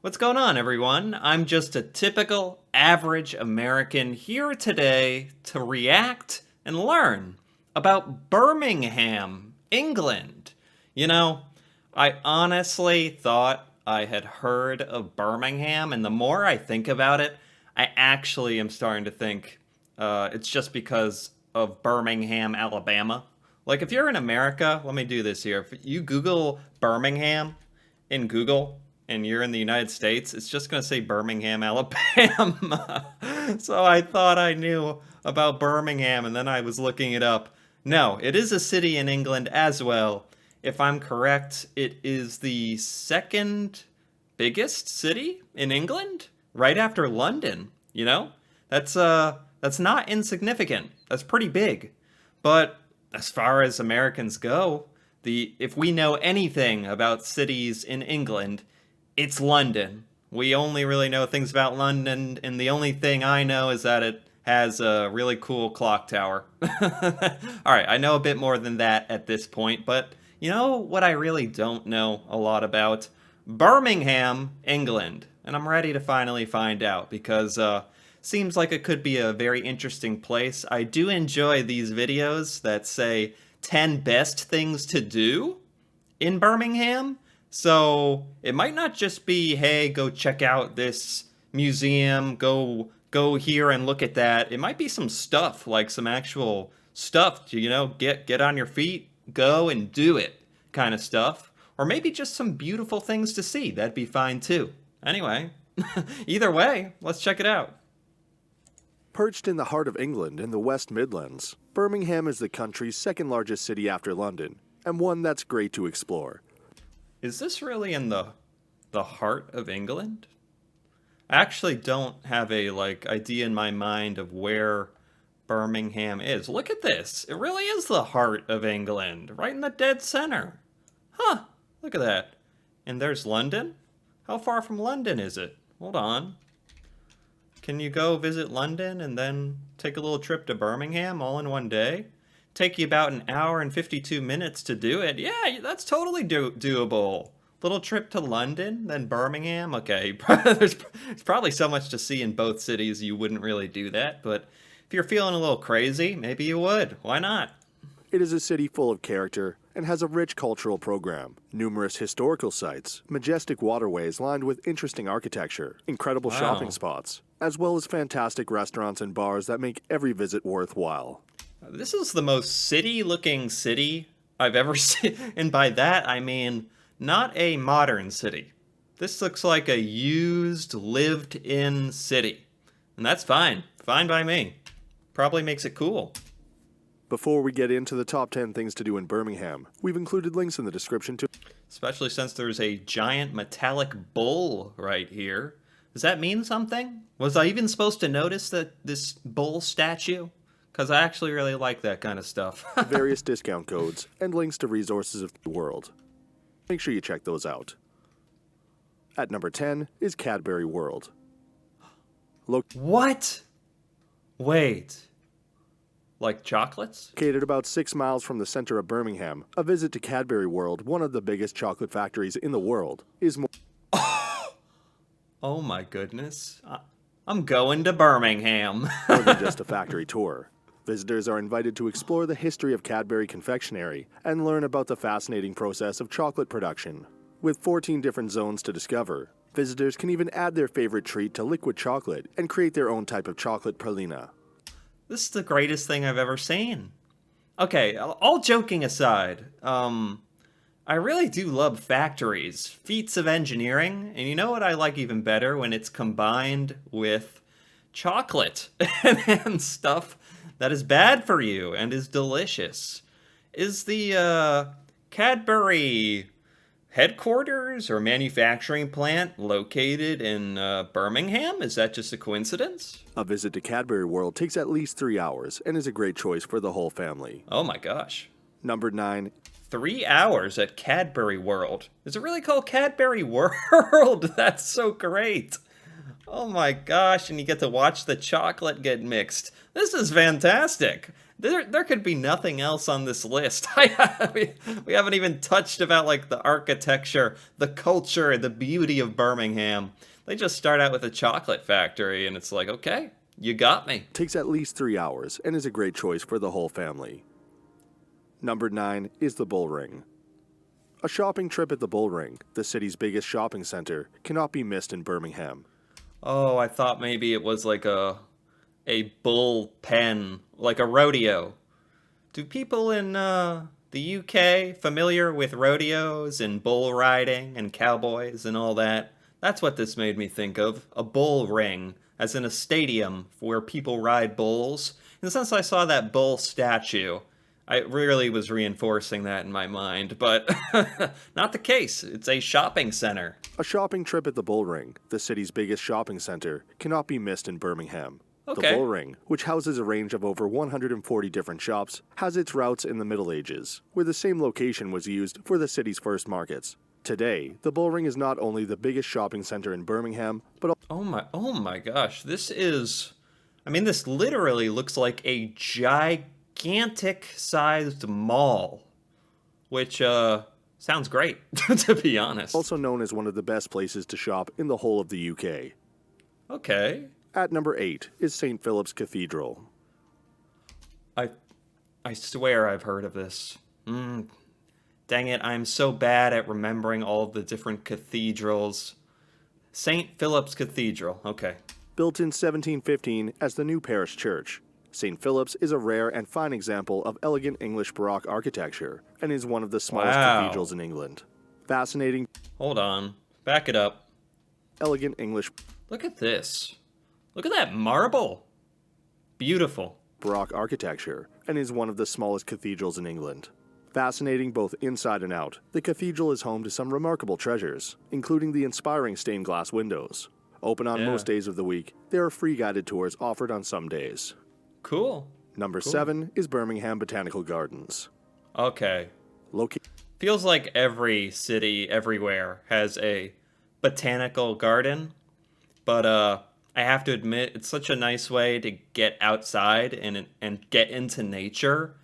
What's going on, everyone? I'm just a typical average American here today to react and learn about Birmingham, England. You know, I honestly thought I had heard of Birmingham, and the more I think about it, I actually am starting to think it's just because of Birmingham, Alabama. Like, if you're in America, let me do this here. If you Google Birmingham in Google and you're in the United States, it's just going to say Birmingham, Alabama. So I thought I knew about Birmingham, and then I was looking it up. No, it is a city in England as well. If I'm correct, it is the second biggest city in England, right after London. You know, that's not insignificant. That's pretty big. But as far as Americans go, the if we know anything about cities in England, it's London. We only really know things about London, and the only thing I know is that it has a really cool clock tower. All right, I know a bit more than that at this point, but you know what I really don't know a lot about? Birmingham, England. And I'm ready to finally find out because seems like it could be a very interesting place. I do enjoy these videos that say 10 best things to do in Birmingham. So it might not just be, hey, go check out this museum, go here and look at that. It might be some stuff, like some actual stuff to, get on your feet, go and do it kind of stuff. Or maybe just some beautiful things to see. That'd be fine too. Anyway, either way, let's check it out. Perched in the heart of England in the West Midlands, Birmingham is the country's second largest city after London, and one that's great to explore. Is this really in the heart of England? I actually don't have a idea in my mind of where Birmingham is. Look at this. It really is the heart of England, right in the dead center. Huh, look at that. And there's London? How far from London is it? Hold on. Can you go visit London and then take a little trip to Birmingham all in one day? Take you about an hour and 52 minutes to do it. Yeah, that's totally doable. Little trip to London, then Birmingham. Okay, there's probably so much to see in both cities you wouldn't really do that, but if you're feeling a little crazy, maybe you would. Why not? It is a city full of character and has a rich cultural program, numerous historical sites, majestic waterways lined with interesting architecture, incredible shopping spots, as well as fantastic restaurants and bars that make every visit worthwhile. This is the most city-looking city I've ever seen, and by that I mean not a modern city. This looks like a used, lived-in city, and that's fine. Fine by me. Probably makes it cool. Before we get into the top 10 things to do in Birmingham, we've included links in the description to... Especially since there's a giant metallic bull right here. Does that mean something? Was I even supposed to notice this bull statue? Because I actually really like that kind of stuff. various discount codes, and links to resources of the world. Make sure you check those out. At number 10 is Cadbury World. What? Wait. Like chocolates? Located about 6 miles from the center of Birmingham, a visit to Cadbury World, one of the biggest chocolate factories in the world, is more Oh my goodness. I'm going to Birmingham. than just a factory tour. Visitors are invited to explore the history of Cadbury Confectionery and learn about the fascinating process of chocolate production. With 14 different zones to discover, visitors can even add their favorite treat to liquid chocolate and create their own type of chocolate pralina. This is the greatest thing I've ever seen. Okay, all joking aside, I really do love factories, feats of engineering, and you know what I like even better? When it's combined with chocolate and stuff that is bad for you and is delicious. Is the Cadbury headquarters or manufacturing plant located in Birmingham? Is that just a coincidence? A visit to Cadbury World takes at least 3 hours and is a great choice for the whole family. Oh my gosh. Number 9. 3 hours at Cadbury World. Is it really called Cadbury World? That's so great. Oh my gosh, and you get to watch the chocolate get mixed. This is fantastic. There could be nothing else on this list. We haven't even touched about like the architecture, the culture, the beauty of Birmingham. They just start out with a chocolate factory, and it's like, okay, you got me. Takes at least 3 hours and is a great choice for the whole family. Number 9 is the Bull Ring. A shopping trip at the Bull Ring, the city's biggest shopping center, cannot be missed in Birmingham. Oh, I thought maybe it was like a bull pen, like a rodeo. Do people in the UK familiar with rodeos and bull riding and cowboys and all that? That's what this made me think of. A bull ring, as in a stadium where people ride bulls. And since I saw that bull statue, I really was reinforcing that in my mind, but not the case. It's a shopping center. A shopping trip at the Bull Ring, the city's biggest shopping center, cannot be missed in Birmingham. Okay. The Bull Ring, which houses a range of over 140 different shops, has its roots in the Middle Ages, where the same location was used for the city's first markets. Today, the Bull Ring is not only the biggest shopping center in Birmingham, but Oh my gosh. This literally looks like a gigantic sized mall, which sounds great, to be honest. also known as one of the best places to shop in the whole of the UK. Okay. At number 8 is St. Philip's Cathedral. I I swear I've heard of this. Dang it, I'm so bad at remembering all of the different cathedrals. St. Philip's Cathedral, okay. Built in 1715 as the new parish church, St. Philip's is a rare and fine example of elegant English Baroque architecture and is one of the smallest Wow. cathedrals in England. Fascinating, Hold on. Back it up. elegant English Look at this. Look at that marble. Beautiful. Baroque architecture and is one of the smallest cathedrals in England. Fascinating both inside and out, the cathedral is home to some remarkable treasures, including the inspiring stained glass windows. Open on Yeah. most days of the week, there are free guided tours offered on some days. Cool. Number 7 is Birmingham Botanical Gardens. Okay. Located Feels like every city everywhere has a botanical garden, but I have to admit it's such a nice way to get outside and get into nature.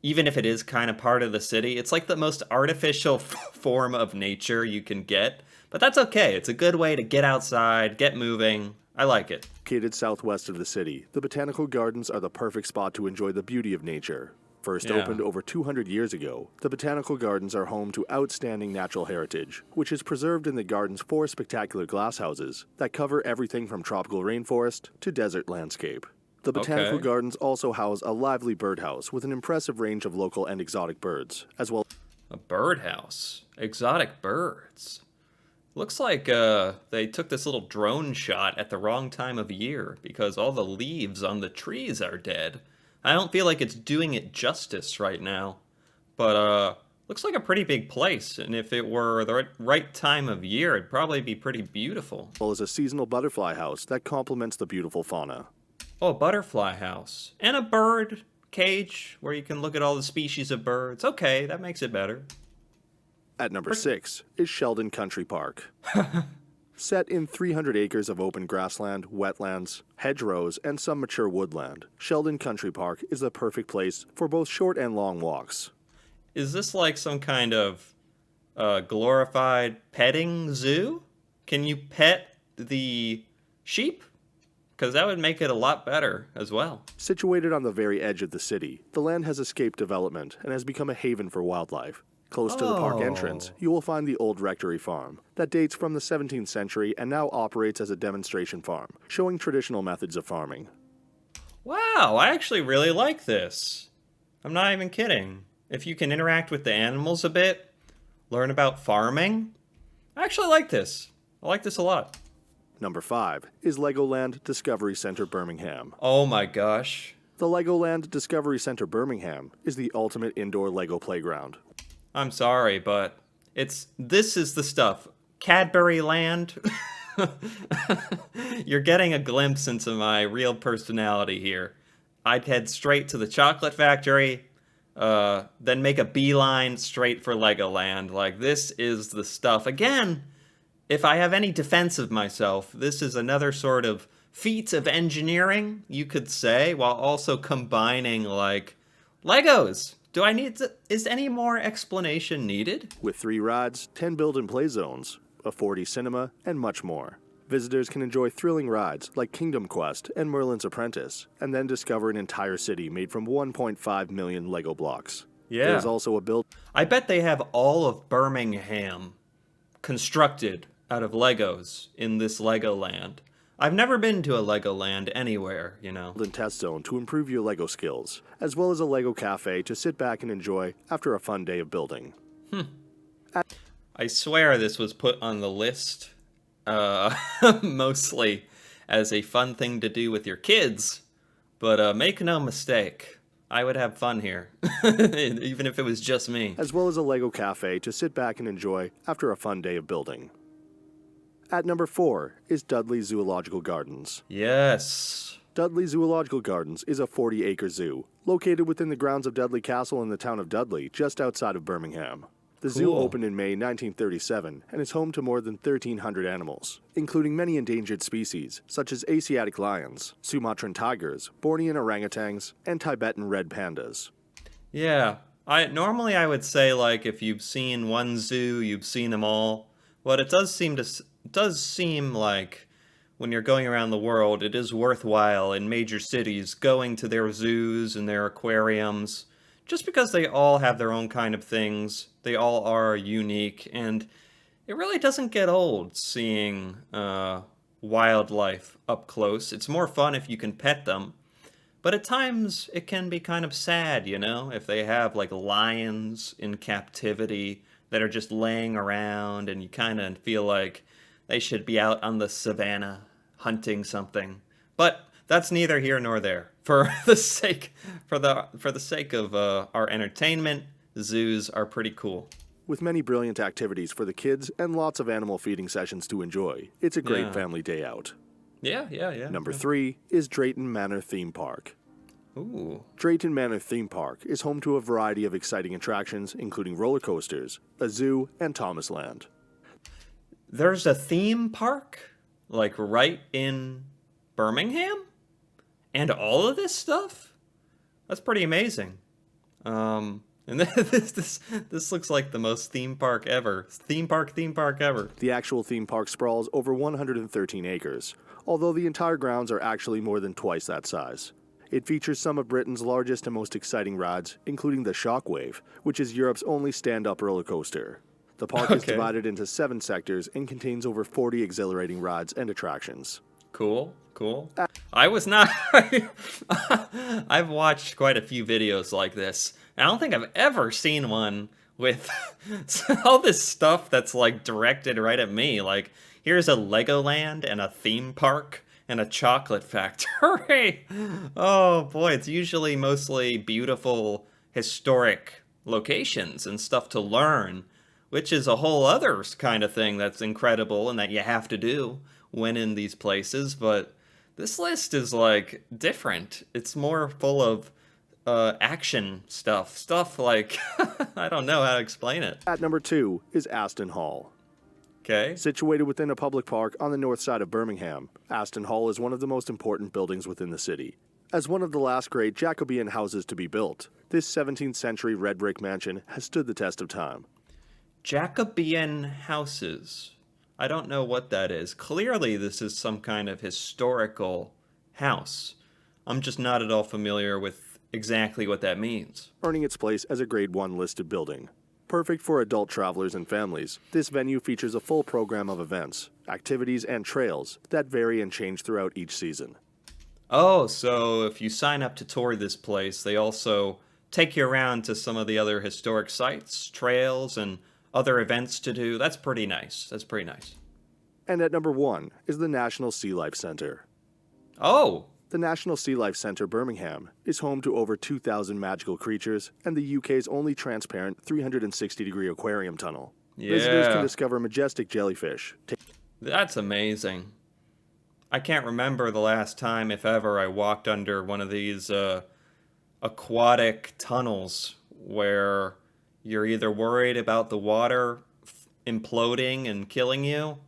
Even if it is kind of part of the city, it's like the most artificial form of nature you can get. But that's okay. It's a good way to get outside, get moving. I like it. southwest of the city, the botanical gardens are the perfect spot to enjoy the beauty of nature. First Yeah. opened over 200 years ago, the botanical gardens are home to outstanding natural heritage, which is preserved in the garden's 4 spectacular glasshouses that cover everything from tropical rainforest to desert landscape. The botanical Okay. gardens also house a lively birdhouse with an impressive range of local and exotic birds, as well A birdhouse. Exotic birds. Looks like they took this little drone shot at the wrong time of year because all the leaves on the trees are dead. I don't feel like it's doing it justice right now. But looks like a pretty big place, and if it were the right time of year, it'd probably be pretty beautiful. as a seasonal butterfly house that complements the beautiful fauna. Oh, a butterfly house. And a bird cage where you can look at all the species of birds. Okay, that makes it better. At number 6 is Sheldon Country Park. Set in 300 acres of open grassland, wetlands, hedgerows, and some mature woodland, Sheldon Country Park is the perfect place for both short and long walks. Is this like some kind of glorified petting zoo? Can you pet the sheep? Because that would make it a lot better as well. Situated on the very edge of the city, the land has escaped development and has become a haven for wildlife. Close to the park entrance, you will find the old rectory farm that dates from the 17th century and now operates as a demonstration farm, showing traditional methods of farming. Wow, I actually really like this. I'm not even kidding. If you can interact with the animals a bit, learn about farming, I actually like this. I like this a lot. Number 5 is Legoland Discovery Center Birmingham. Oh my gosh. The Legoland Discovery Center Birmingham is the ultimate indoor Lego playground. I'm sorry, but this is the stuff. Cadbury Land. You're getting a glimpse into my real personality here. I'd head straight to the chocolate factory, then make a beeline straight for Legoland. Like, this is the stuff. Again, if I have any defense of myself, this is another sort of feat of engineering, you could say, while also combining like Legos. Is any more explanation needed? With 3 rides, 10 build and play zones, a 4D cinema, and much more. Visitors can enjoy thrilling rides like Kingdom Quest and Merlin's Apprentice, and then discover an entire city made from 1.5 million Lego blocks. There's Yeah. also a build I bet they have all of Birmingham constructed out of Legos in this Legoland. I've never been to a Legoland anywhere, you know. and test zone to improve your Lego skills, as well as a Lego cafe to sit back and enjoy after a fun day of building. I swear this was put on the list uh, mostly as a fun thing to do with your kids, but make no mistake, I would have fun here, even if it was just me. As well as a Lego cafe to sit back and enjoy after a fun day of building. At number 4 is Dudley Zoological Gardens. Yes. Dudley Zoological Gardens is a 40-acre zoo located within the grounds of Dudley Castle in the town of Dudley, just outside of Birmingham. The zoo Cool. opened in May 1937 and is home to more than 1,300 animals, including many endangered species such as Asiatic lions, Sumatran tigers, Bornean orangutans, and Tibetan red pandas. Yeah. I would say like if you've seen one zoo, you've seen them all. But it does seem like when you're going around the world, it is worthwhile in major cities going to their zoos and their aquariums, just because they all have their own kind of things. They all are unique, and it really doesn't get old seeing wildlife up close. It's more fun if you can pet them. But at times it can be kind of sad, you know, if they have like lions in captivity that are just laying around and you kind of feel like they should be out on the savannah hunting something. But that's neither here nor there. For the sake of our entertainment, zoos are pretty cool. With many brilliant activities for the kids and lots of animal feeding sessions to enjoy, it's a great Yeah. family day out. Yeah. Number 3 is Drayton Manor Theme Park. Ooh. Drayton Manor Theme Park is home to a variety of exciting attractions, including roller coasters, a zoo, and Thomasland. There's a theme park, like right in Birmingham? And all of this stuff? That's pretty amazing. And this looks like the most theme park ever. Theme park ever. The actual theme park sprawls over 113 acres, although the entire grounds are actually more than twice that size. It features some of Britain's largest and most exciting rides, including the Shockwave, which is Europe's only stand-up roller coaster. The park is Okay. divided into 7 sectors and contains over 40 exhilarating rides and attractions. Cool. I was not. I've watched quite a few videos like this. I don't think I've ever seen one with all this stuff that's like directed right at me. Like, here's a Legoland and a theme park and a chocolate factory. Oh boy, it's usually mostly beautiful historic locations and stuff to learn, which is a whole other kind of thing that's incredible and that you have to do when in these places. But this list is like different. It's more full of action stuff like I don't know how to explain it. At number 2 is Aston Hall. Okay. Situated within a public park on the north side of Birmingham, Aston Hall is one of the most important buildings within the city. As one of the last great Jacobean houses to be built, this 17th century red brick mansion has stood the test of time. Jacobean houses. I don't know what that is. Clearly, this is some kind of historical house. I'm just not at all familiar with exactly what that means. Earning its place as a Grade 1 listed building. Perfect for adult travelers and families, this venue features a full program of events, activities, and trails that vary and change throughout each season. Oh, so if you sign up to tour this place, they also take you around to some of the other historic sites, trails, and other events to do. That's pretty nice. And at number 1 is the National Sea Life Centre. Oh, The National Sea Life Centre, Birmingham, is home to over 2,000 magical creatures and the UK's only transparent 360-degree aquarium tunnel. Visitors can yeah. discover majestic jellyfish, That's amazing. I can't remember the last time, if ever, I walked under one of these aquatic tunnels where you're either worried about the water imploding and killing you,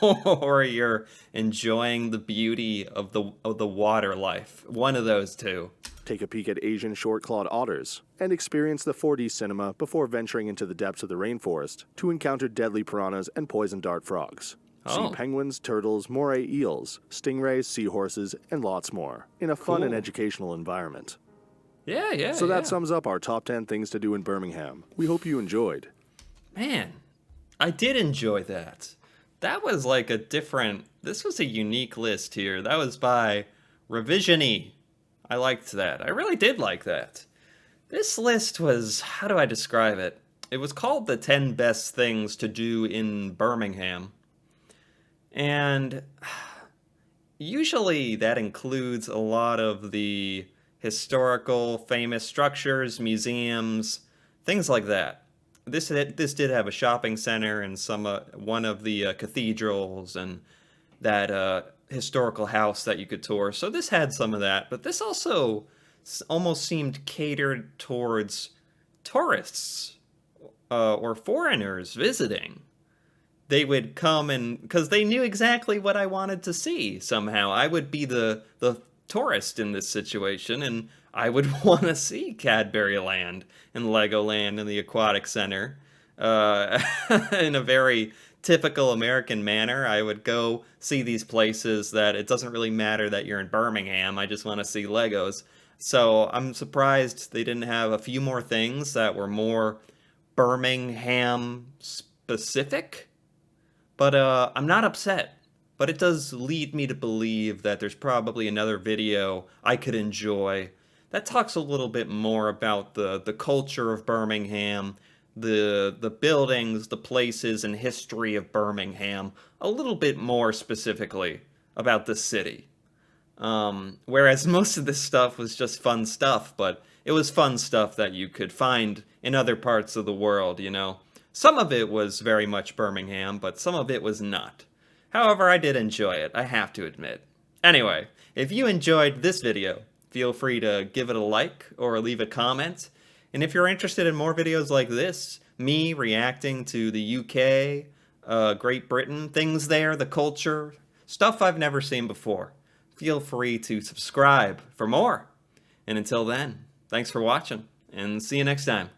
or you're enjoying the beauty of the water life. One of those two. Take a peek at Asian short-clawed otters and experience the 4D cinema before venturing into the depths of the rainforest to encounter deadly piranhas and poison dart frogs. Oh. See penguins, turtles, moray eels, stingrays, seahorses, and lots more in a fun and Cool. educational environment. Yeah. So that sums up our top 10 things to do in Birmingham. We hope you enjoyed. Man, I did enjoy that. That was like this was a unique list here. That was by Revisiony. I liked that. I really did like that. This list was, how do I describe it? It was called the 10 best things to do in Birmingham. And usually that includes a lot of the historical, famous structures, museums, things like that. This did have a shopping center and one of the cathedrals and that historical house that you could tour. So this had some of that, but this also almost seemed catered towards tourists or foreigners visiting. They would come and because they knew exactly what I wanted to see somehow. I would be the tourist in this situation, and I would want to see Cadbury Land and Legoland and the Aquatic Center in a very typical American manner. I would go see these places that it doesn't really matter that you're in Birmingham. I just want to see Legos. So I'm surprised they didn't have a few more things that were more Birmingham specific. But I'm not upset. But it does lead me to believe that there's probably another video I could enjoy that talks a little bit more about the culture of Birmingham, the buildings, the places, and history of Birmingham, a little bit more specifically about the city. Whereas most of this stuff was just fun stuff, but it was fun stuff that you could find in other parts of the world, you know. Some of it was very much Birmingham, but some of it was not. However, I did enjoy it, I have to admit. Anyway, if you enjoyed this video, feel free to give it a like or leave a comment. And if you're interested in more videos like this, me reacting to the UK, Great Britain, things there, the culture, stuff I've never seen before, feel free to subscribe for more. And until then, thanks for watching, and see you next time.